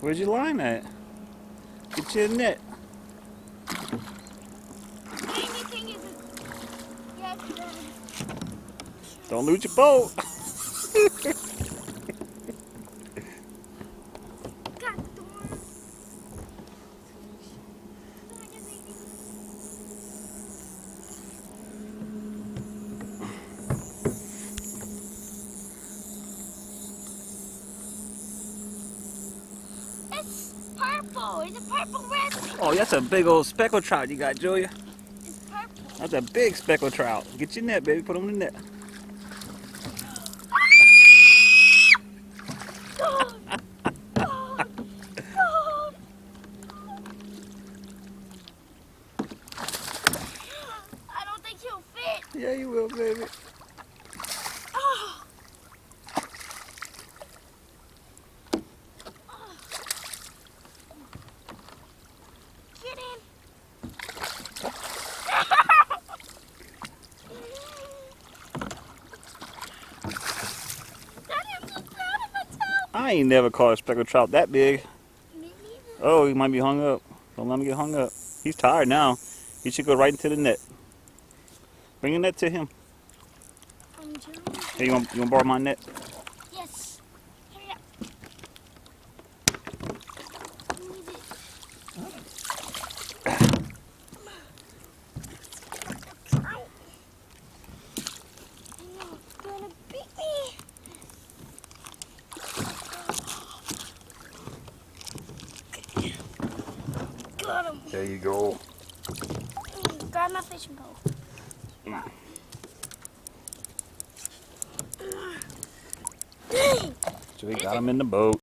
Where's your line at? Get your net. Anything is yes, Don't lose your boat. got the worm. It's purple. It's a purple red. Oh, that's a big old speckled trout you got, Julia. It's purple. That's a big speckled trout. Get your net, baby. Put them in the net. God. God. God. I don't think he'll fit. Yeah, you will, baby. Oh. Get in. Daddy, I'm so proud of myself. I ain't never caught a speckled trout that big. Me neither. Oh, he might be hung up. Don't let him get hung up. He's tired now. He should go right into the net. Bring the net to him. I'm doing Hey, you want to borrow my net? Yes. Hurry up. Need it. Ow. No, it's gonna beat me. Got him. There you go. Grab my fishing pole. So we got him in the boat.